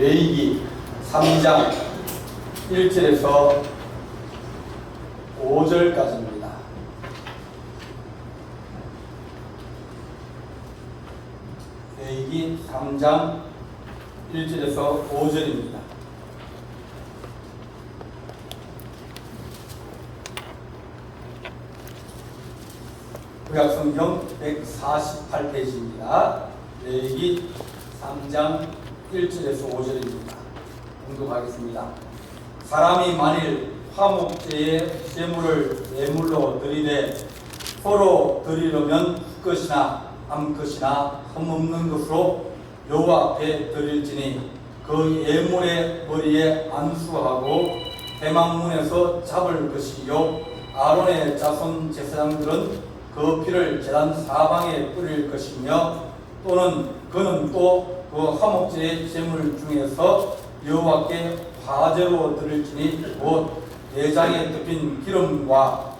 레위기 3장 1절에서 5절까지입니다. 레위기 3장 1절에서 5절입니다. 구약성경 148페이지입니다. 레위기 3장 1절에서 5절입니다. 공독하겠습니다. 사람이 만일 화목제의 제물을 예물로 드리되 서로 드리려면 흙것이나 암것이나 흠없는 것으로 여호와 앞에 드릴지니 그 예물의 머리에 안수하고 대망문에서 잡을 것이요 아론의 자손 제사장들은 그 피를 제단 사방에 뿌릴 것이며 또는 그는 또 그 화목제의 제물 중에서 여호와께 화제로 드릴지니 곧 내장에 덮인 기름과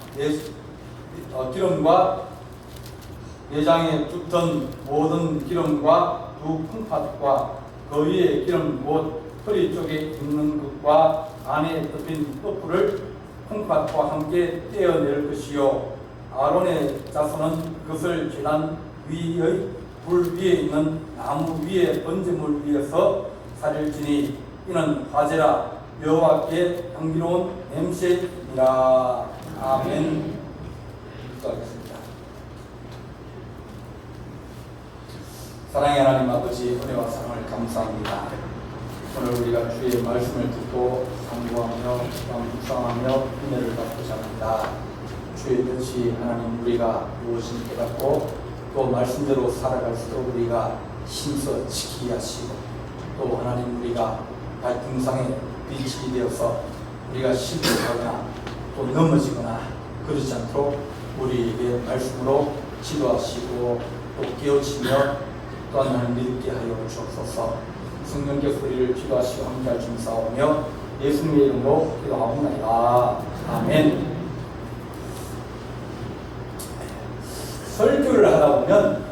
내장에 붙은 모든 기름과 두 콩팥과 그 위에 기름 곧 허리 쪽에 있는 것과 안에 덮인 뽀풀을 콩팥과 함께 떼어낼 것이요 아론의 자손은 그것을 제단 위의 불 위에 있는 나무 위에 번제물 위에서 살릴지니 이는 화제라 여호와께 향기로운 냄새니라. 아멘. 기도하겠습니다. 사랑의 하나님 아버지, 은혜와 사랑을 감사합니다. 오늘 우리가 주의 말씀을 듣고 상고하며 묵상하며 은혜를 받고자 합니다. 주의 뜻이 하나님 우리가 무엇인지 깨닫고 또 말씀대로 살아갈 수 있도록 우리가 힘써 지키게 하시고 또 하나님 우리가 갈등상에 빛이 되어서 우리가 실패하거나 또 넘어지거나 그러지 않도록 우리에게 말씀으로 지도하시고 또 깨우치며 또한 하나님 믿게 하여 주옵소서. 성령께서 우리를 기도하시고 함께할 줄 싸우며 예수님의 이름으로 기도하옵나이다. 아멘. 설교를 하다 보면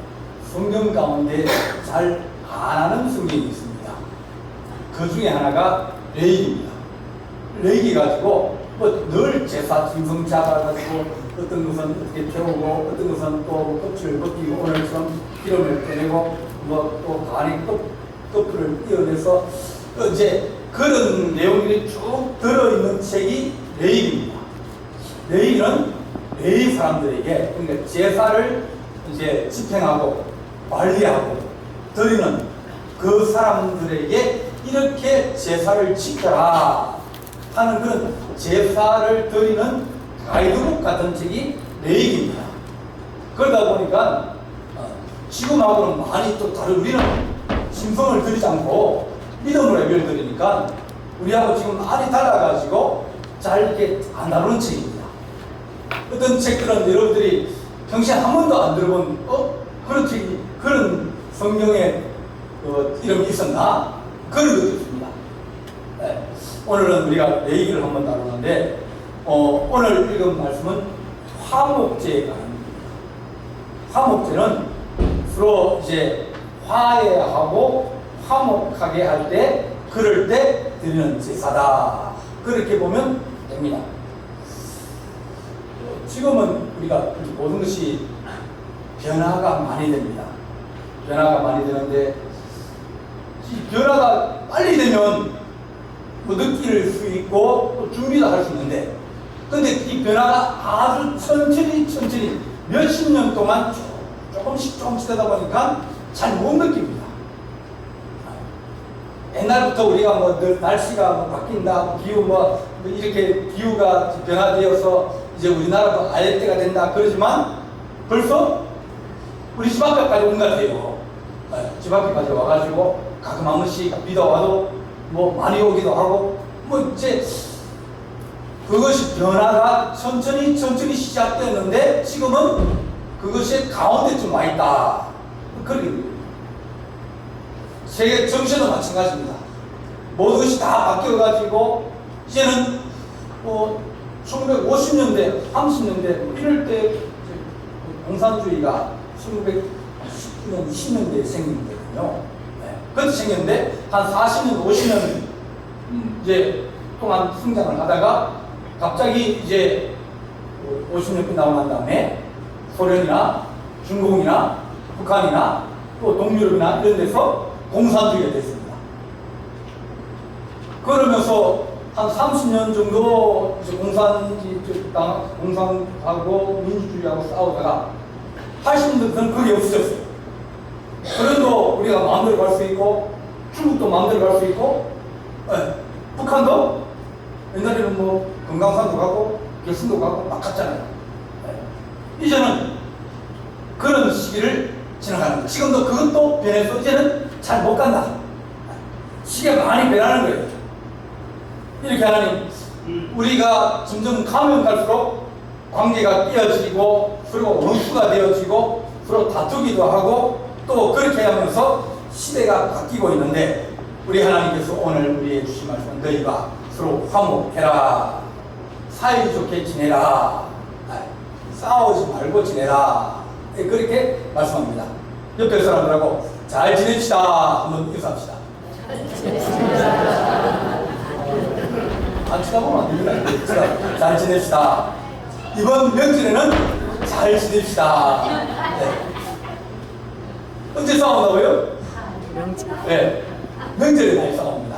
성경 가운데 잘 안 하는 성경이 있습니다. 그 중에 하나가 레위기입니다. 레위기 가지고 뭐 늘 제사 짐승 잡아가지고 어떤 것은 어떻게 태우고 어떤 것은 또 껍질을 벗기고 오늘처럼 기름을 빼내고 뭐 또 간이 껍질을 띄어내서 이제 그런 내용들이 쭉 들어있는 책이 레위기입니다. 레위기는 레위 사람들에게 그러니까 제사를 이제 집행하고 관리하고 드리는 그 사람들에게 이렇게 제사를 지켜라 하는 그런 제사를 드리는 가이드북 같은 책이 레위기입니다. 그러다 보니까 지금하고는 많이 또 다른 우리는 신성을 드리지 않고 믿음으로 예배를 드리니까 우리하고 지금 많이 달라가지고 잘 이렇게 안 다루는 책입니다. 어떤 책들은 여러분들이 평생 한 번도 안 들어본 그런 책이 그런 성경에 이름이 있었나? 그런 것도 있습니다. 네. 오늘은 우리가 레위기를 한번 다루는데 오늘 읽은 말씀은 화목제가 아닙니다. 화목제는 서로 이제 화해하고 화목하게 할 때 그럴 때 드리는 제사다. 그렇게 보면 됩니다. 지금은 우리가 모든 것이 변화가 많이 됩니다. 변화가 많이 되는데 이 변화가 빨리 되면 뭐 느낄 수 있고 또 준비도 할 수 있는데 근데 이 변화가 아주 천천히 몇십 년 동안 조금씩 되다 보니까 잘 못 느낍니다. 옛날부터 우리가 뭐 늘 날씨가 뭐 바뀐다, 기후 뭐 이렇게 기후가 변화되어서 이제 우리나라도 아예 때가 된다 그러지만 벌써 우리 집 앞에까지 온 것 같아요. 집 앞에까지 와가지고 가끔 한 번씩 비가 와도 뭐 많이 오기도 하고 뭐 이제 그것이 변화가 천천히 시작됐는데 지금은 그것이 가운데쯤 와 있다. 그렇게 세계 정신도 마찬가지입니다. 모든 것이 다 바뀌어가지고 이제는 뭐 1950년대, 30년대 뭐 이럴 때 공산주의가 1920년대에 생긴 거거든요. 네. 그것도 생겼는데 한 40년, 50년 이제 동안 성장을 하다가 갑자기 이제 50년 끝나고 난 다음에 소련이나 중공이나 북한이나 또 동유럽이나 이런 데서 공산주의가 됐습니다. 그러면서 한 30년 정도 이제 공산하고 민주주의하고 싸우다가 80년대부터는 그게 없어졌어요. 그래도 우리가 마음대로 갈 수 있고 중국도 마음대로 갈 수 있고 북한도 옛날에는 뭐 금강산도 가고 결승도 가고 막 갔잖아요. 이제는 그런 시기를 지나가는 거예요. 지금도 그것도 변해서 이제는 잘 못 간다. 시기가 많이 변하는 거예요. 이렇게 하나님, 우리가 점점 가면 갈수록 관계가 띄어지고 서로 원수가 되어지고 서로 다투기도 하고 또 그렇게 하면서 시대가 바뀌고 있는데 우리 하나님께서 오늘 우리에게 주신 말씀은 너희가 서로 화목해라, 사이좋게 지내라, 싸우지 말고 지내라, 그렇게 말씀합니다. 옆에 사람들하고 잘 지냅시다 한번 인사합시다. 안 쳐다보면 안 됩니다. 잘 지냅시다. 이번 명절에는 잘 지냅시다. 네. 언제 싸운다고요? 명절. 네. 명절에 많이 싸웁니다.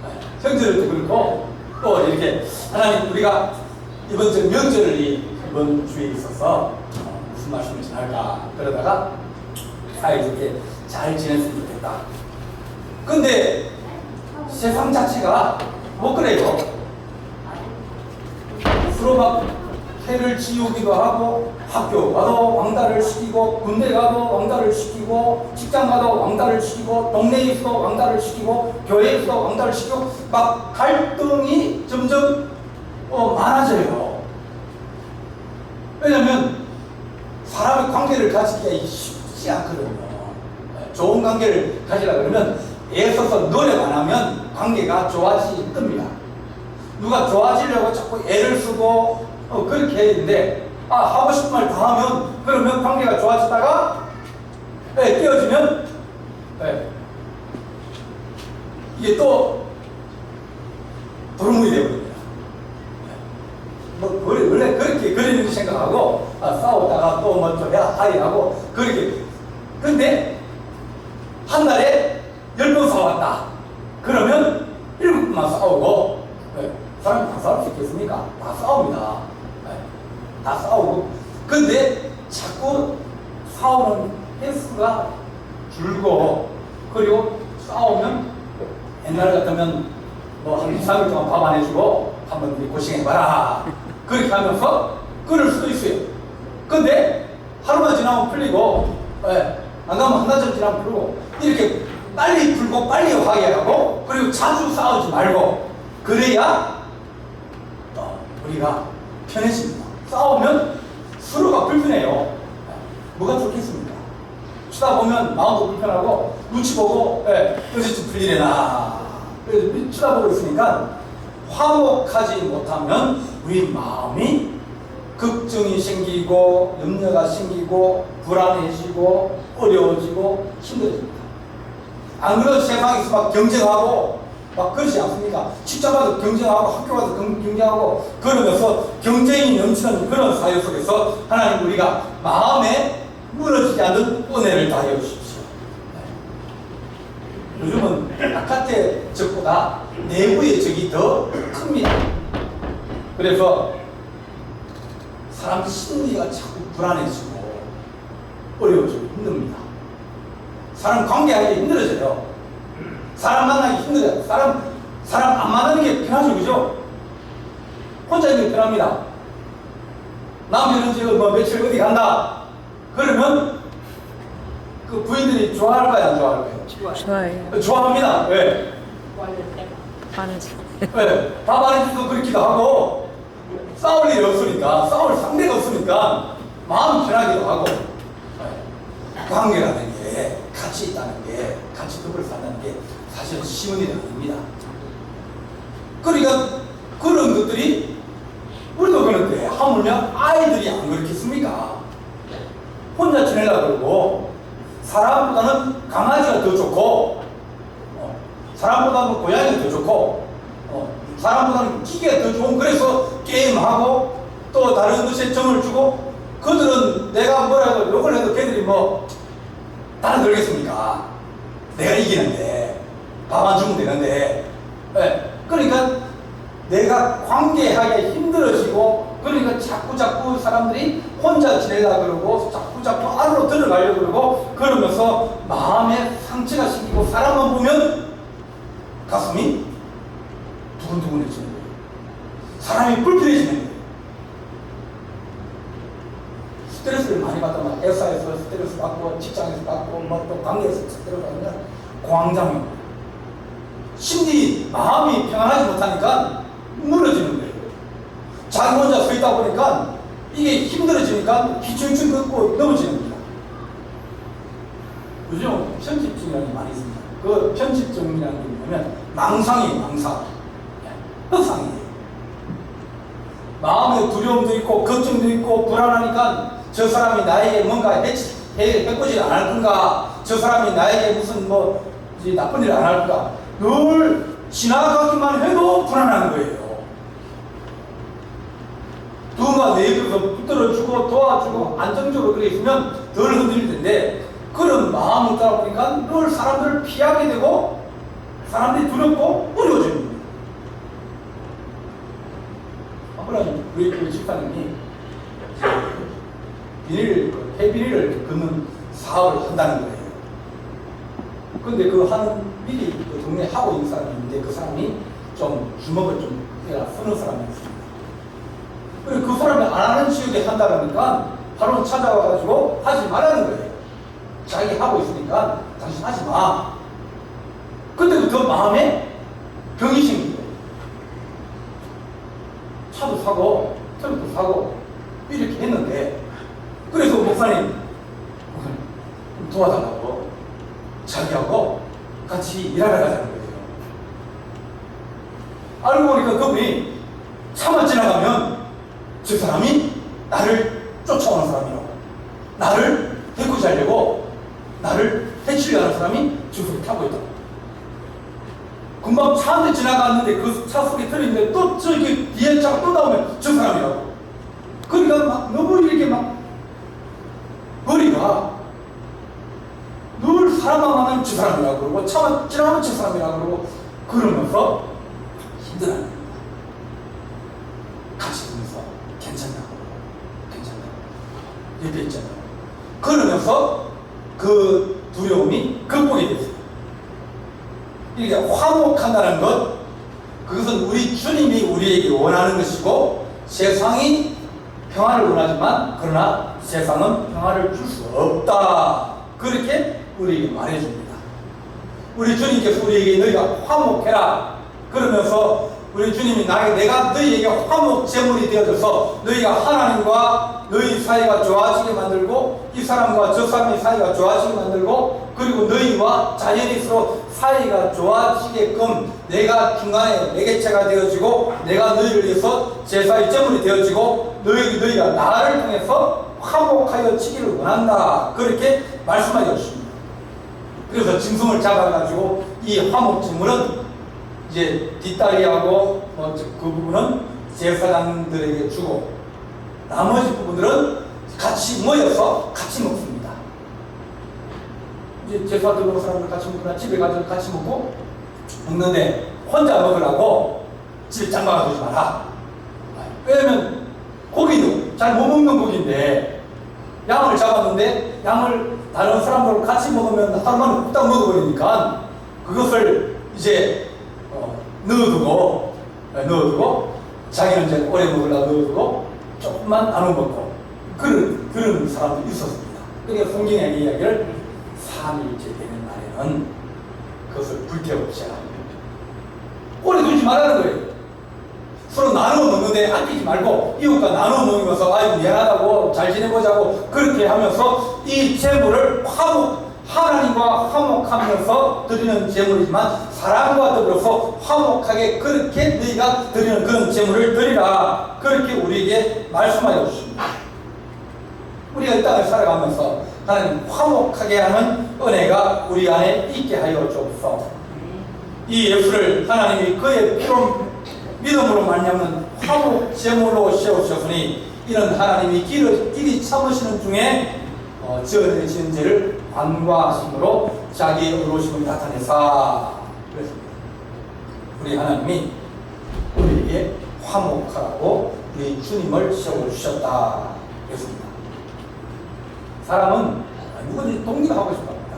네. 형제들도 그렇고 또 이렇게 하나님 우리가 이번 주 명절이 이번 주에 있어서 무슨 말씀을 전할까 그러다가 사이좋게 잘 지냈으면 좋겠다. 근데 세상 자체가 뭐 그래요. 서로 막 해를 지우기도 하고 학교 가도 왕따를 시키고 군대 가도 왕따를 시키고 직장 가도 왕따를 시키고 동네에서도 왕따를 시키고 교회에서도 왕따를 시키고 막 갈등이 점점 많아져요. 왜냐하면 사람의 관계를 가지기가 쉽지 않거든요. 좋은 관계를 가지려고 그러면 애써서 노력 안 하면 관계가 좋아지기 뜹니다. 누가 좋아지려고 자꾸 애를 쓰고 그렇게 해야 되는데 하고 싶은 말 다 하면 그러면 관계가 좋아지다가 띄어지면 이게 또 도루묵이 되거든요. 뭐 원래 그렇게 그리는 생각하고 싸우다가 또 뭐 좀 하이하고 그렇게. 근데 한 달에 10번 싸웠다. 그러면 7번만 싸우고 사람이 다 싸울 수 있겠습니까? 다 싸웁니다. 다 싸우고. 근데 자꾸 싸우는 횟수가 줄고 그리고 싸우면 옛날 같으면 뭐 한 2, 3일 동안 밥 안 해주고 한번 고생해봐라 그렇게 하면서 끊을 수도 있어요. 근데 하루만 지나면 풀리고 안 가면 한달 지나면 풀리고 이렇게 빨리 풀고 빨리 화해하고 그리고 자주 싸우지 말고 그래야 우리가 편해집니다. 싸우면 서로가 불편해요. 뭐가 좋겠습니까? 쳐다보면 마음도 불편하고 눈치 보고 언제쯤 풀리려나 쳐다보고 있으니까 화목하지 못하면 우리 마음이 걱정이 생기고 염려가 생기고 불안해지고 어려워지고 힘들어집니다. 안 그래도 세상에서 막 경쟁하고 막 그러지 않습니까? 직장 가도 경쟁하고 학교 가도 경쟁하고 그러면서 경쟁이 넘치는 그런 사회 속에서 하나님 우리가 마음에 무너지지 않는 은혜를 다해 주십시오. 요즘은 바깥의 적보다 내부의 적이 더 큽니다. 그래서 사람 심리가 자꾸 불안해지고 어려워지고 힘듭니다. 사람 관계하기 힘들어져요. 사람 만나기 힘들어요. 사람 안 만나는 게 편하죠, 그죠? 혼자 있는 게 편합니다. 남편은 지금 뭐 며칠 어디 간다. 그러면 그 부인들이 좋아할까요, 안 좋아할까요? 좋아해요. 좋아합니다. 왜? 화내지. 네, 밥 안 해주도 그렇기도 하고 싸울 일이 없으니까 싸울 상대가 없으니까 마음 편하기도 하고 관계라는 게 같이 있다는 게 같이 더불어 산다는 게 사실은 쉬운 일이 아닙니다. 그러니까 그런 것들이 우리도 그런데 하물며 아이들이 안 그렇겠습니까? 혼자 지내려고 그러고 사람보다는 강아지가 더 좋고, 사람보다는 고양이가 더 좋고, 사람보다는 기계가 더 좋은, 그래서 게임하고 또 다른 것에 정을 주고, 그들은 내가 뭐라 해도 욕을 해도 걔들이 뭐 따라 들겠습니까? 내가 이기는데, 밥 안 주면 되는데. 네. 그러니까 내가 관계하기 힘들어지고, 그러니까 자꾸 사람들이 혼자 지내려고 그러고, 자꾸 안으로 들어가려고 그러고, 그러면서 마음에 상처가 생기고, 사람만 보면 가슴이 두근두근해지는 거예요. 사람이 불편해지는 거예요. 스트레스를 많이 받다가 회사에서 스트레스 받고, 직장에서 받고, 뭐 또 관계에서 스트레스 받으면 공황장애. 심리, 마음이 평안하지 못하니까 무너지는 거예요. 자기 혼자 서 있다 보니까 이게 힘들어지니까 기충충 걷고 넘어지는 겁니다. 요즘 편집증이라는 게 많이 있습니다. 그 편집증이라는 게 뭐냐면 망상이에요, 망상. 허상이에요. 마음에 두려움도 있고 걱정도 있고 불안하니까 저 사람이 나에게 뭔가 해코지 안 할 건가, 저 사람이 나에게 무슨 뭐 나쁜 일을 안 할 건가, 늘 지나가기만 해도 불안한 거예요. 누군가 내 옆에서 붙들어주고 도와주고 안정적으로 그래 있으면 덜 흔들릴 텐데, 그런 마음이 있다 보니까 늘 사람들을 피하게 되고 사람들이 두렵고 어려워지는 거예요. 한번 우리 그 집사님이 폐비닐을 긋는 사업을 한다는 거예요. 근데 그 하는 미리 그 동네에 하고 있는 사람이 있는데, 그 사람이 좀 주먹을 좀 쓰는 사람이었습니다. 그 사람이 안 하는 지역에 한다 그러니까 바로 찾아와가지고 하지 말라는 거예요. 자기 하고 있으니까 당신 하지 마. 그때부터 마음에 병이 생긴 거예요. 차도 사고 트럭도 사고 이렇게 했는데, 그래서 목사님 도와달라고 자기하고 같이 일하러 가자는 거예요. 알고 보니까 그분이 차만 지나가면 저 사람이 나를 쫓아오는 사람이라고, 나를 해코지하려고, 나를 해치려고 하는 사람이 주소를 타고 있다고. 금방 차 한 대 지나갔는데 그 차 속에 들어있는데 또 저기 뒤에 차가 또 나오면 저 사람이라고. 그러니까 막 너무 이렇게 막 머리가 늘 사람만 만나면 저 사람이라고 그러고, 차만 지나가면 저 사람이라고 그러고, 그러면서 힘들어하는 거예요. 같이 보면서 괜찮다고 옆에 있잖아요. 그러면서 그 두려움이 극복이 됐어요. 이렇게 화목한다는 것, 그것은 우리 주님이 우리에게 원하는 것이고, 세상이 평화를 원하지만 그러나 세상은 평화를 줄 수 없다, 그렇게 우리에게 말해줍니다. 우리 주님께서 우리에게 너희가 화목해라 그러면서, 우리 주님이 내가 너희에게 화목 제물이 되어져서 너희가 하나님과 너희 사이가 좋아지게 만들고, 이 사람과 저 사람의 사이가 좋아지게 만들고, 그리고 너희와 자연이 서로 사이가 좋아지게끔 내가 중간에 매개체가 되어지고, 내가 너희를 위해서 제사의 제물이 되어지고, 너희가 나를 통해서 화목하여 지기를 원한다, 그렇게 말씀하여 주십니다. 그래서 짐승을 잡아가지고 이 화목 제물은 이제 뒷다리하고 그 부분은 제사장들에게 주고, 나머지 부분들은 같이 모여서 같이 먹습니다. 이제 제사 드리는 사람들 같이 먹거나 집에 가서 같이 먹는데, 혼자 먹으라고 집에 장막아 두지 마라. 왜냐면 고기도 잘 못 먹는 고기인데, 양을 잡았는데 양을 다른 사람들과 같이 먹으면 하루만에 뚝딱 먹어버리니까, 그것을 이제 넣어두고 자기는 이제 오래 먹으려고 넣어두고 조금만 나눠 먹고, 그런 사람도 있었습니다. 그러니까 성경의 이야기를 3일째 되는 날에는 그것을 불태웁시다, 오래 두지 말라는 거예요. 서로 나눠 먹는데 아끼지 말고 이웃과 나눠 먹으면서 아이고 미안하다고 잘 지내보자고 그렇게 하면서 이 제물을 하나님과 화목하면서 드리는 제물이지만 사람과 더불어서 화목하게 그렇게 너희가 드리는 그런 제물을 드리라, 그렇게 우리에게 말씀하여 주십니다. 우리가 이 땅을 살아가면서 하나님 화목하게 하는 은혜가 우리 안에 있게 하여 주옵소서. 이 예수를 하나님이 그의 피로 믿음으로 말미암는 화목 제물로 세우셨으니 이런 하나님이 길이 참으시는 중에 지어내신 죄를 관과하심으로 자기의 의로우심을 나타내사 그랬습니다. 우리 하나님이 우리에게 화목하라고 우리 주님을 세워주셨다 그랬습니다. 사람은 누구든지 독립하고 싶어 합니다.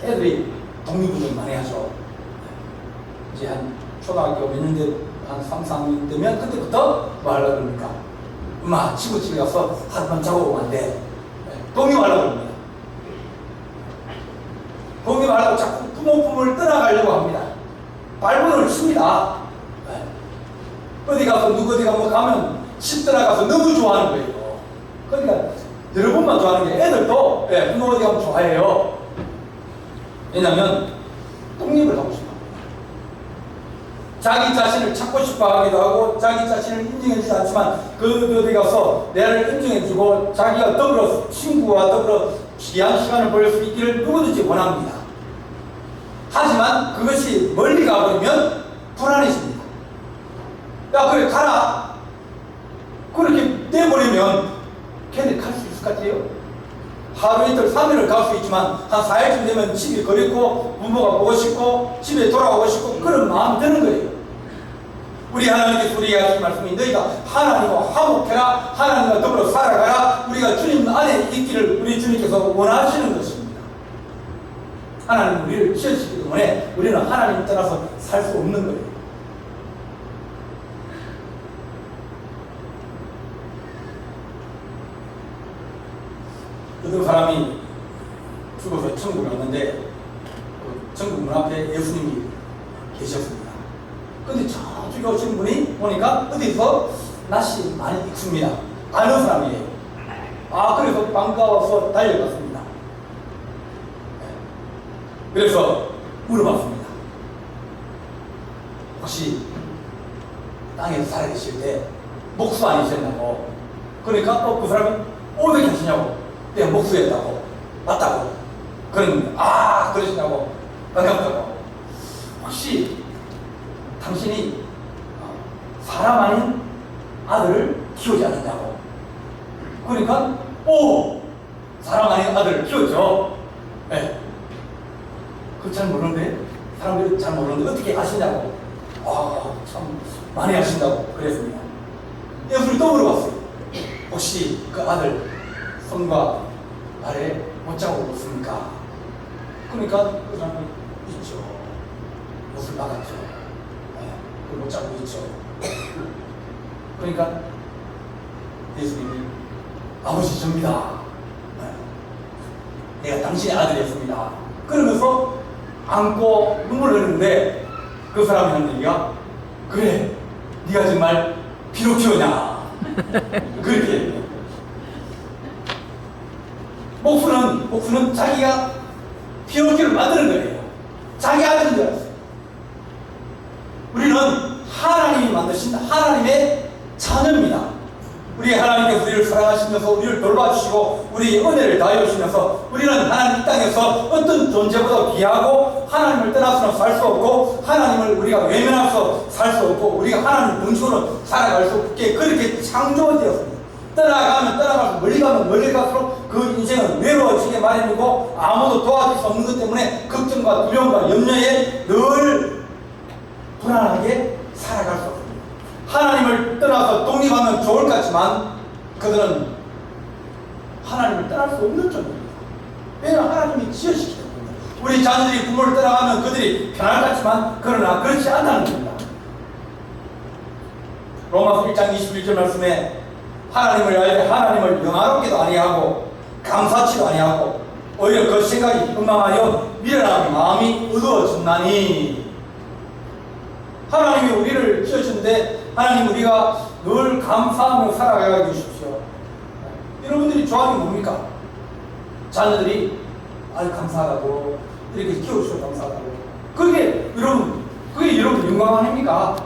애들이 독립운동 많이 하죠. 이제 한 초등학교 몇 년 한 3, 4년 되면 그때부터 뭐 하려고 그럽니까? 엄마 친구 집에 가서 하룻밤 자고 오면 안 돼. 독립하려고 합니다. 독립하려고 자꾸 부모 품을 떠나가려고 합니다. 발문을 칩니다. 어디 가서 누구 어디 가면 집 떠나가서 너무 좋아하는 거예요. 그러니까 여러분만 좋아하는 게 애들도 부모 어디 가면 좋아해요. 왜냐하면 독립을 하고 싶어. 자기 자신을 찾고 싶어 하기도 하고 자기 자신을 인정해주지 않지만 그 어디 가서 나를 인정해주고 자기가 더불어 친구와 더불어 귀한 시간을 보낼 수 있기를 누구든지 원합니다. 하지만 그것이 멀리 가버리면 불안해집니다. 야 그래 가라. 그렇게 내버리면 걔네 갈 수 있을 것 같아요? 하루 이틀 3일을 갈 수 있지만 한 4일쯤 되면 집이 그립고 부모가 보고 싶고 집에 돌아오고 싶고 그런 마음이 드는 거예요. 우리 하나님께서 우리에게 하신 말씀이 너희가 하나님과 화목해라 하나님과 더불어 살아가라 우리가 주님 안에 있기를 우리 주님께서 원하시는 것입니다. 하나님은 우리를 지으시기 때문에 우리는 하나님 따라서 살 수 없는 거예요. 어떤 사람이 죽어서 천국에 갔는데 천국 문 앞에 예수님이 계셨습니다. 근데 저쪽에 오신 분이 보니까 어디서 낯이 많이 익습니다. 아는 사람이에요. 그래서 반가워서 달려갔습니다. 그래서 물어봤습니다. 혹시 땅에서 살아계실 때 목수 아니셨냐고. 그러니까 그 사람이 어떻게 하시냐고. 내가 목수였다고. 맞다고. 그러시냐고. 반갑다고. 혹시 당신이 사람 아닌 아들을 키우지 않았냐고. 그러니까 사람 아닌 아들을 키웠죠. 네. 그거 잘 모르는데 사람들이 잘 모르는데 어떻게 아시냐고. 참 많이 아신다고 그랬습니다. 예수님이 또 물어봤어요. 혹시 그 아들 손과 발에 못자국 없습니까? 그러니까 그 사람이 있죠. 못을 박았죠. 그 못자국 있죠. 그러니까 예수님이 아버지 접니다. 내가 당신의 아들이었습니다. 그러면서 안고 눈물을 흘리는데 그 사람이 하는 얘기가 그래 네가 정말 피노키오냐 그렇게 얘기해요. 목수는 자기가 피노키오를 만드는 거예요. 자기 아들인 줄 알았어요. 우리는 하나님이 만드신 하나님의 자녀입니다. 우리 하나님께서 우리를 사랑하시면서 우리를 돌봐주시고 우리 은혜를 다해주시면서 우리는 하나님 이 땅에서 어떤 존재보다 귀하고 하나님을 떠나서는 살 수 없고 하나님을 우리가 외면해서 살 수 없고 우리가 하나님 본식으로 살아갈 수 없게 그렇게 창조되었습니다. 떠나가면 떠나가서 멀리 가면 멀리 갈수록 그 인생은 외로워지게 마련이고 아무도 도와줄 수 없는 것 때문에 걱정과 두려움과 염려에 늘 불안하게 살아갈 수 없습니다. 하나님을 떠나서 독립하면 좋을 것 같지만 그들은 하나님을 떠날 수 없는 존재입니다. 왜냐하면 하나님이 지어시기 때문입니다. 우리 자녀들이 부모를 떠나가면 그들이 편할 것 같지만 그러나 그렇지 않다는 겁니다. 로마서 1장 21절 말씀에 하나님을 알되 하나님을 영화롭게도 아니하고 감사치도 아니하고 오히려 그 생각이 흠망하여 미련한 마음이 어두워졌나니. 하나님이 우리를 지으셨는데 하나님 우리가 늘 감사하며 살아가게 해주십시오. 여러분들이 좋아하는 게 뭡니까? 자녀들이 감사하다고 이렇게 키워주셔서 감사하다고. 그게 여러분 영광 아닙니까?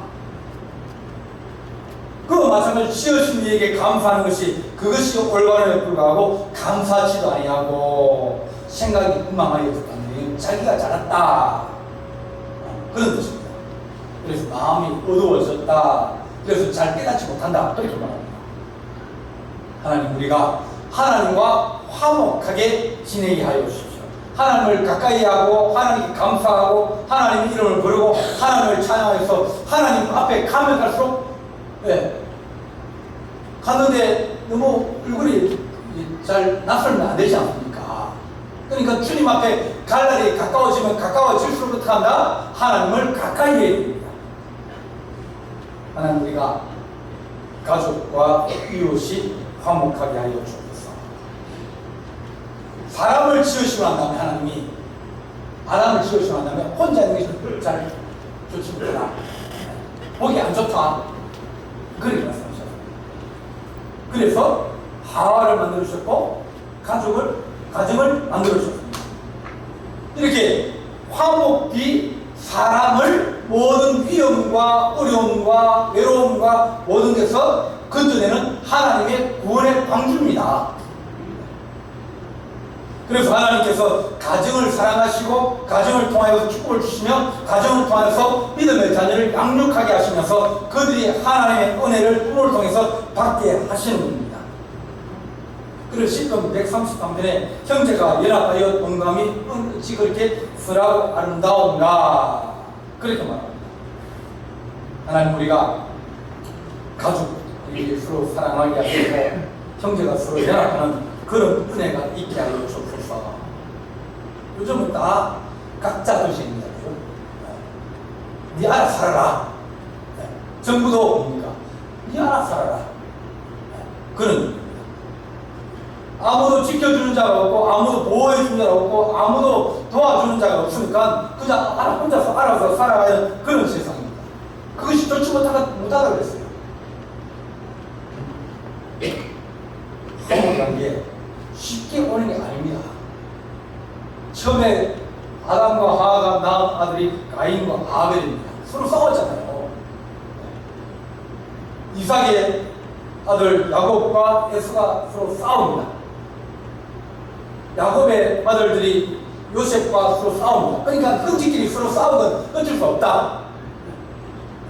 그거 마찬가지로 지으신 이에게 감사하는 것이 그것이 올바름에 불과하고 감사하지도 아니하고 생각이 엉망하여졌다는 자기가 잘났다 그런 뜻입니다. 그래서 마음이 어두워졌다. 그래서 잘 깨닫지 못한다. 그렇게 말합니다. 하나님 우리가 하나님과 화목하게 지내게 하여 주십시오. 하나님을 가까이 하고 하나님께 감사하고 하나님 이름을 부르고 하나님을 찬양해서 하나님 앞에 가면 갈수록 갔는데 너무 얼굴이 잘 낯설면 안 되지 않습니까? 그러니까 주님 앞에 갈 날이 가까워지면 가까워질수록 어떻게 한다? 하나님을 가까이 해야 됩니다. 하나님 우리가 가족과 이웃이 화목하게 하여 주옵소서. 사람을 지으시고 난 다음에 하나님이 아담을 지으시고 난 다음에 혼자 있는 것이 잘 좋지 못하다. 보기 안 좋다. 그렇게 말씀하셨어요. 그래서 하와를 만들어주셨고 가정을 만들어주셨습니다. 이렇게 화목히 사람을 모든 위험과 어려움과 외로움과 모든 데서 건져내는 하나님의 구원의 방주입니다. 그래서 하나님께서 가정을 사랑하시고 가정을 통하여서 축복을 주시며 가정을 통해서 믿음의 자녀를 양육하게 하시면서 그들이 하나님의 은혜를 꿈을 통해서 받게 하시는 겁니다. 그래서 시편 133편에 형제가 연합하여 동감이 어찌 그렇게 쓰라고 아름다운가 그렇게 말합니다. 하나님 우리가 가족이 서로 사랑하게 하시고 형제가 서로 연합하는 그런 은혜가 있게 하여 주옵소서. 요즘은 다 각자 도시입니다. 네 알아 살아라. 정부도 뭡니까? 네 알아 살아라. 그런 의미입니다. 아무도 지켜주는 자가 없고 아무도 보호해주는 자가 없고 아무도 도와주는 자가 없으니까 그냥 혼자서 알아서 살아가는 그런 세상입니다. 그것이 좋지 못하다 그랬어요. 화목한 게 쉽게 오는 게 아닙니다. 처음에 아담과 하와가 낳은 아들이 가인과 아벨입니다. 서로 싸웠잖아요. 이삭의 아들 야곱과 에서가 서로 싸웁니다. 야곱의 아들들이 요셉과 서로 싸웁니다. 그러니까 형제끼리 서로 싸우건 어쩔 수 없다.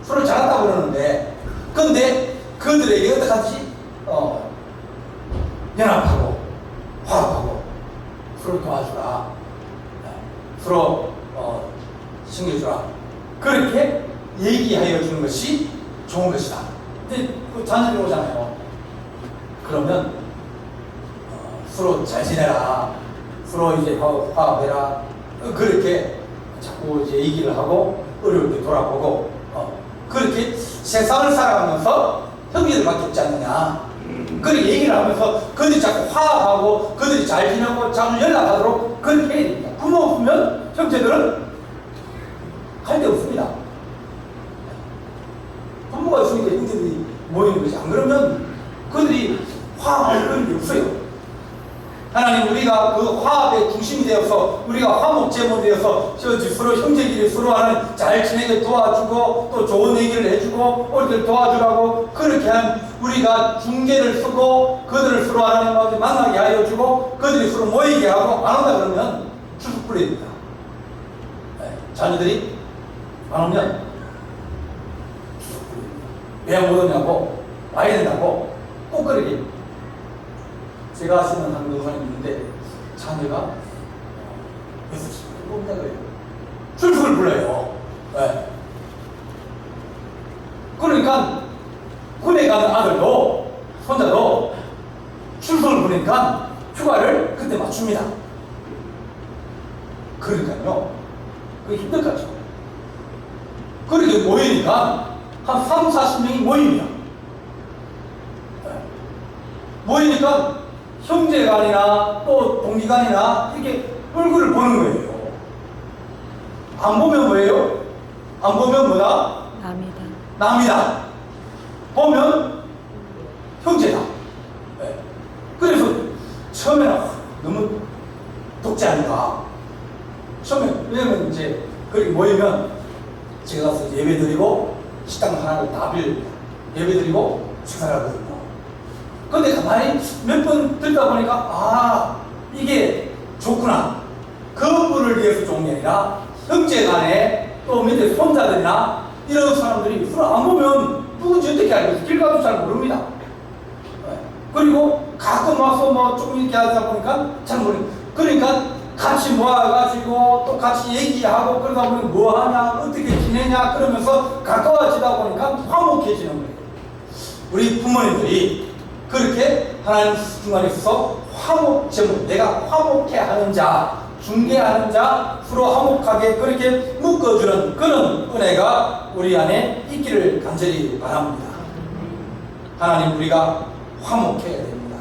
서로 잘한다고 그러는데 그런데 그들에게 어떡하지? 연합하고 화합하고 서로 도와주라. 서로 챙겨주라. 그렇게 얘기하여 주는 것이 좋은 것이다. 근데 그 자녀들이 오잖아요. 그러면 서로 잘 지내라. 서로 이제 화합해라. 그렇게 자꾸 이제 얘기를 하고 어려울 때 돌아보고 그렇게 세상을 살아가면서 형제들밖에 없지 않느냐. 그렇게 얘기를 하면서 그들이 자꾸 화합하고 그들이 잘 지내고 자주 연락하도록 그렇게 해야 됩니다. 부모 없으면 형제들은 할 데 없습니다. 부모가 있으니까 형제들이 모이는 것이 안 그러면 그들이 화합할 그런 게 없어요. 하나님 우리가 그 화합의 중심이 되어서 우리가 화목제물 되어서 서로 형제끼리 서로 하는 잘 지내게 도와주고 또 좋은 얘기를 해주고 어릴 도와주라고 그렇게 한 우리가 중개를 쓰고 그들을 서로 하나님과 만나게 하여 주고 그들이 서로 모이게 하고 안 온다 그러면 추석불입니다. 자녀들이 안 오면 추석불입니다. 왜 못 오냐고 와야 된다고 꼭 그러게. 제가 아시는 한 노사님 있는데 자녀가 6시 온다 그래요. 출석을 불러요. 네. 그러니까 군에 가는 아들도 손자도 출석을 보니까 휴가를 그때 맞춥니다. 그러니까요. 그게 힘들겠죠. 그렇게 모이니까 한 3, 40명이 모입니다. 네. 모이니까 형제간이나 또 동기간이나 이렇게 얼굴을 보는 거예요. 안 보면 뭐예요? 안 보면 뭐다? 남이다. 남이다. 보면 형제다. 네. 그래서 처음에는 너무 독재 아닌가. 처음에 왜냐면 이제 그렇게 모이면 제가 가서 예배 드리고 식당 하나를 다 빌립니다. 예배 드리고 식사를 하거든요. 근데 가만히 몇 번 듣다 보니까 이게 좋구나. 그분을 위해서 좋은 게 아니라 형제 간에 또 밑에 손자들이나 이런 사람들이 서로 안 보면 누군지 어떻게 알겠어요? 길 가도 잘 모릅니다. 그리고 가끔 와서 뭐 조금 이렇게 하다 보니까 잘 모르겠어요. 그러니까 같이 모아가지고 또 같이 얘기하고 그러다 보니 뭐 하냐, 어떻게 지내냐 그러면서 가까워지다 보니까 화목해지는 거예요. 우리 부모님들이 그렇게 하나님 중간에 있어서 화목제물, 내가 화목해 하는 자, 중개하는 자, 서로 화목하게 그렇게 묶어주는 그런 은혜가 우리 안에 있기를 간절히 바랍니다. 하나님, 우리가 화목해야 됩니다.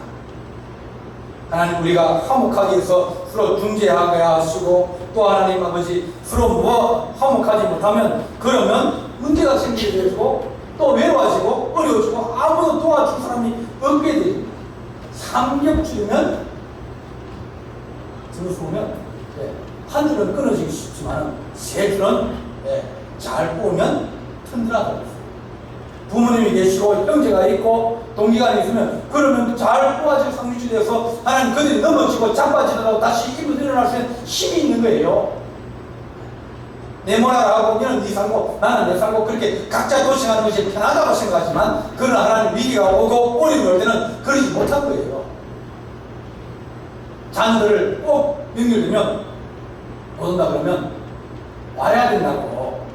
하나님, 우리가 화목하기 위해서 서로 중재하게 하시고, 또 하나님 아버지 서로 뭐 화목하지 못하면 그러면 문제가 생기게 되고 또 외로워지고 어려워지고 아무도 도와줄 사람이 없게 됩니다. 삼겹줄이면 들어서 보면 한 줄은 끊어지기 쉽지만 세 줄은 잘 꼬면 튼튼하다고. 부모님이 계시고 형제가 있고 동기가 있으면 그러면 잘 꼬아질 상류주 되어서 하나님 그들이 넘어지고 자빠지더라도 다시 입을 일어날 수 있는 힘이 있는 거예요. 내 모나라 하고 너는 네 살고 나는 내 살고 그렇게 각자 도생하는 것이 편하다고 생각하지만 그러나 하나님 위기가 오고 어려움이 올 때는 그러지 못한 거예요. 자녀들을 꼭 연결되면 못 온다 그러면 와야 된다고.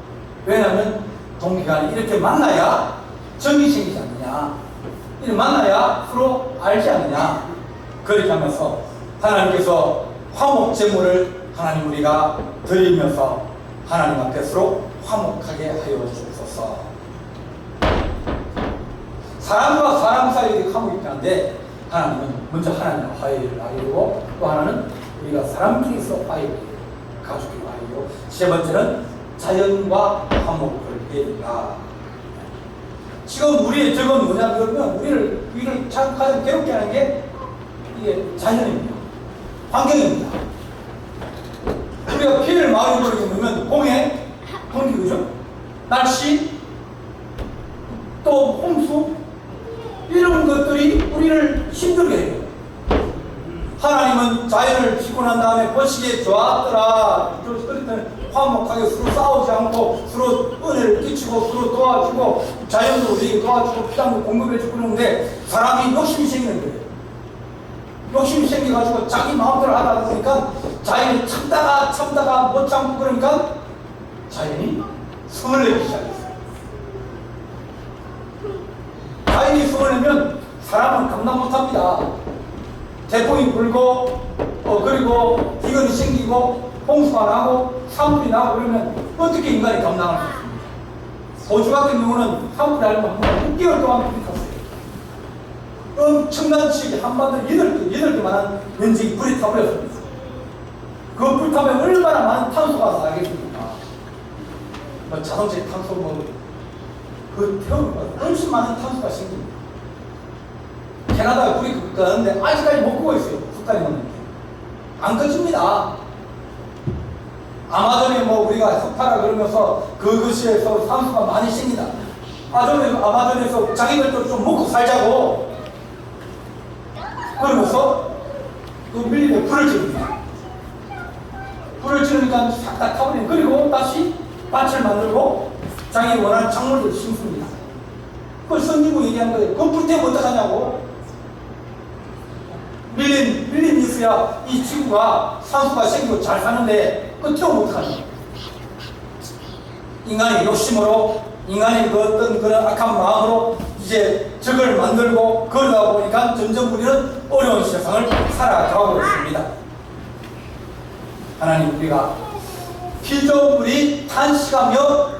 왜냐하면 동기간에 이렇게 만나야 정이 생기지 않느냐, 이렇게 만나야 서로 알지 않느냐. 그렇게 하면서 하나님께서 화목제물을 하나님 우리가 드리면서 하나님 앞에 서로 화목하게 하여 주옵소서. 사람과 사람 사이에 화목이 필요한데 하나님은 먼저 하나님과 화해를 하려고, 또 하나는 우리가 사람끼리서 화해를, 가족끼리 화해요. 세 번째는 자연과 화목을 해야 된다. 지금 우리의 적은 뭐냐 그러면 우리를 참 가장 괴롭게 하는 게 이게 자연입니다. 환경입니다. 우리가 피해를 많이 보게 되면 공해, 공기, 그죠? 날씨, 또 홍수, 이런 것들이 우리를 힘들게 해요. 하나님은 자연을 짓고 난 다음에 보시기에 좋았더라. 그랬더니 화목하게 서로 싸우지 않고 서로 은혜를 끼치고 서로 도와주고 자연도 우리에게 도와주고 피장도 공급해주고 그러는데 사람이 욕심이 생기는 거예요. 욕심이 생겨가지고 자기 마음대로 하다 보니까 자연이 참다가 못 참고 그러니까 자연이 성을 내기 시작했어요. 자연이 성을 내면 사람은 감당 못합니다. 태풍이 불고 그리고 기근이 생기고 홍수가 나고 산불이 나고 그러면 어떻게 인간이 감당할 수 있습니까? 호주 같은 경우는 산불이 알면 한 6개월 동안 불이 탔어요. 엄청난 지역에 한반도 8개만한 면적이 불이 타버렸습니다. 그 불 타면 얼마나 많은 탄소가 나겠습니까? 뭐 자동차에 탄소 그 태우면 훨씬 많은 탄소가 생깁니다. 캐나다가 불이 끄는데 아직까지 못 끄고 있어요. 국간이 먹는데 안 꺼집니다. 아마존에 우리가 흑파라 그러면서 그것에서 산소가 많이 생긴다. 아마존에서 자기들도 좀 먹고 살자고 그러면서 그 밀림에 불을 지릅니다. 불을 지르니까 싹 다 타버리는. 그리고 다시 밭을 만들고 자기 원하는 작물들 심습니다. 그걸 선진국 얘기한 거예요. 그거 불 때문에 어떡하냐고. 밀림이 있어야 이 지구가 산소가 생기고 잘 사는데 그거 태우면 어떡하냐. 인간의 욕심으로, 인간의 그 어떤 그런 악한 마음으로 이제 적을 만들고 그러다 보니까 점점 우리는 어려운 세상을 살아가고 있습니다. 하나님, 우리가 피조물이 탄식하며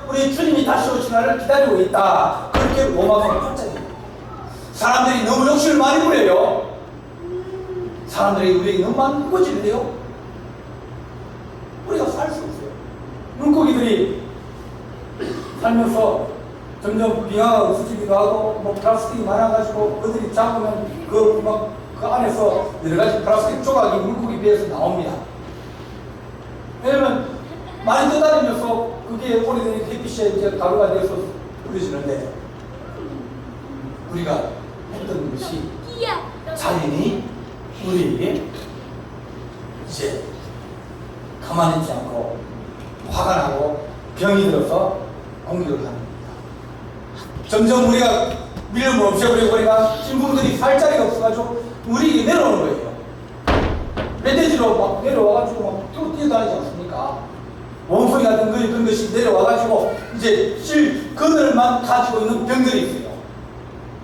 우리 주님이 다시 오실 날을 기다리고 있다. 그렇게 로마서 8장입니다. 사람들이 너무 욕심을 많이 부려요. 사람들이 우리에게 너무 많이 무거워지는데요. 우리가 살 수 없어요. 물고기들이 살면서 점점 빙하가 없어지기도 하고 플라스틱이 많아가지고 그들이 잡으면 그 안에서 여러가지 플라스틱 조각이 물고기 배에서 나옵니다. 왜냐면 많이 떠다니면서 그게 오래된 햇빛에 이제 가루가 돼서 뿌려지는데 우리가 했던 것이 자연히 우리에게 이제 가만히 있지 않고 화가 나고 병이 들어서 공격을 하는 겁니다. 점점 우리가 믿음을 없애버리고 우리가 신분들이 살 자리가 없어가지고 우리에게 내려오는 거예요. 멧돼지로 막 내려와가지고 막 뛰어다니지 않습니까? 원소리 같은 그런 것이 내려와가지고 이제 그늘만 가지고 있는 병들이 있어요.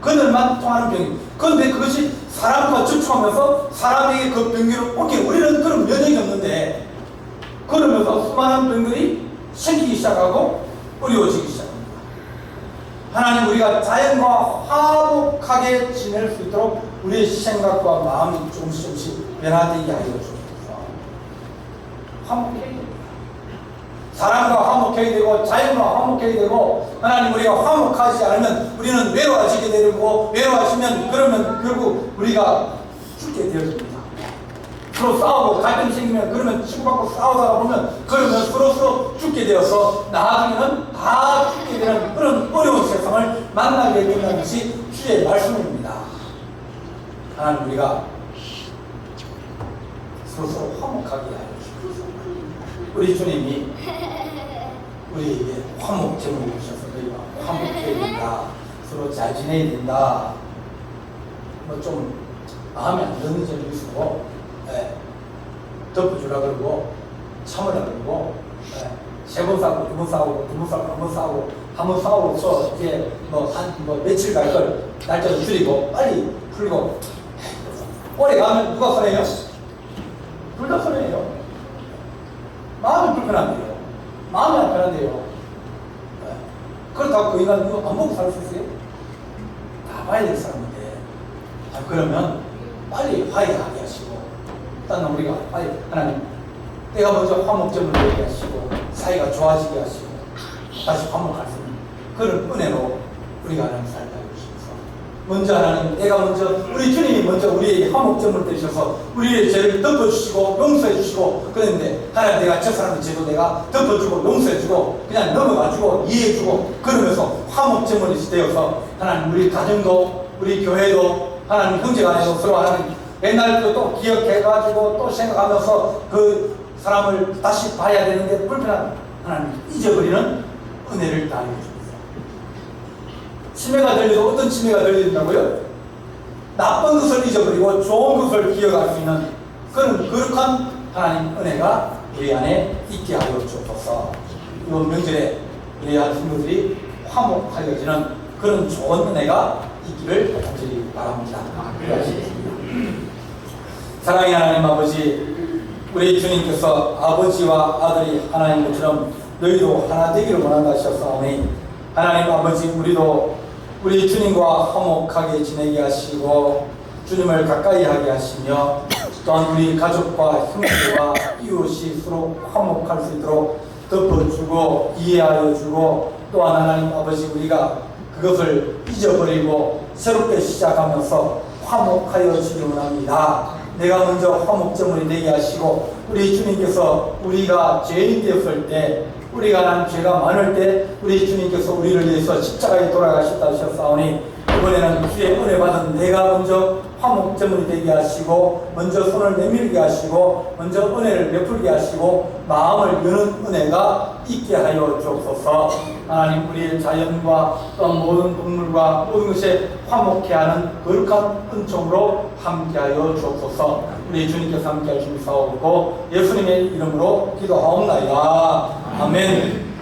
그늘만 통하는 병이. 그런데 그것이 사람과 접촉하면서 사람에게 그 병기를 옮겨. 우리는 그런 면역이 없는데 그러면서 수많은 병들이 생기기 시작하고 어려워지기 시작합니다. 하나님 우리가 자연과 화목하게 지낼 수 있도록 우리의 생각과 마음이 조금씩 변화되게 하여 주옵소서. 화목해야 됩니다. 사람과 화목해야 되고 자연과 화목해야 되고 하나님 우리가 화목하지 않으면 우리는 외로워지게 되고 외로워지면 그러면 결국 우리가 죽게 되어집니다. 서로 싸우고 갈등이 생기면 그러면 치고받고 싸우다가 보면 그러면 서로 죽게 되어서 나중에는 다 죽게 되는 그런 어려운 세상을 만나게 된다는 것이 주의 말씀입니다. 하나님 우리가 서로 화목하게 하여 주옵소서. 우리 주님이 우리에게 화목제물을 주셔서 너희가 화목해야 된다. 서로 잘 지내야 된다. 뭐 좀 마음에 안 드는 점이 있어도 덮어주라 그러고 참으라 그러고 세 번 싸우고 두 번 싸우고 두 번 싸우고 한 번 싸우고 한 번 싸우고서 이제 뭐 며칠 갈 걸 날짜도 줄이고 빨리 풀고 오래 가면 누가 손해요? 둘 다 손해예요. 마음이 불편한데요. 마음이 안 편한데요. 그렇다고 그 인간 이거 안 먹고 살 수 있어요? 다 봐야 될 사람인데 그러면 빨리 화해하게 하시고 일단 우리가 빨리 하나님 때가 먼저 화목점을 되게 하시고 사이가 좋아지게 하시고 다시 화목할 수 있는 그런 은혜로 우리가 하나님 살다 주시옵소서. 먼저 하나님 때가 먼저 우리 주님이 먼저 우리에게 화목점을 되셔서 우리의 죄를 덮어주시고 용서해주시고 그런데 하나님 내가 저 사람의 죄도 내가 덮어주고 용서해주고 그냥 넘어가주고 이해해주고 그러면서 화목점을 되어서 하나님 우리 가정도 우리 교회도 하나님 형제간에도 서로 하나님 옛날 또 기억해가지고 또 생각하면서 그 사람을 다시 봐야 되는데 불편한 하나님 잊어버리는 은혜를 다하여 주옵소서. 치매가 들려도 어떤 치매가 들린다고요? 나쁜 것을 잊어버리고 좋은 것을 기억할 수 있는 그런 거룩한 하나님 은혜가 우리 안에 있게 하여 주옵소서. 이번 명절에 우리 한 친구들이 화목하여지는 그런 좋은 은혜가 있기를 간절히 바랍니다. 기도하시겠습니다. 사랑의 하나님 아버지, 우리 주님께서 아버지와 아들이 하나인 것처럼 너희도 하나 되기를 원한다 하셨사오니 하나님 아버지 우리도 우리 주님과 화목하게 지내게 하시고 주님을 가까이 하게 하시며 또한 우리 가족과 형제와 이웃이 서로 화목할 수 있도록 덮어주고 이해하여 주고 또한 하나님 아버지 우리가 그것을 잊어버리고 새롭게 시작하면서 화목하여 주기를 원합니다. 내가 먼저 화목점을 되게 하시고 우리 주님께서 우리가 죄인 되었을 때 우리가 난 죄가 많을 때 우리 주님께서 우리를 위해서 십자가에 돌아가셨다 하셨사오니 이번에는 주의 은혜 받은 내가 먼저 화목점을 되게 하시고 먼저 손을 내밀게 하시고 먼저 은혜를 베풀게 하시고 마음을 여는 은혜가 있게 하여 주옵소서. 하나님 우리의 자연과 또 모든 동물과 모든 것에 화목해 하는 거룩한 은총으로 함께하여 주옵소서. 우리 주님께서 함께하여 주시옵고 예수님의 이름으로 기도하옵나이다. 아멘.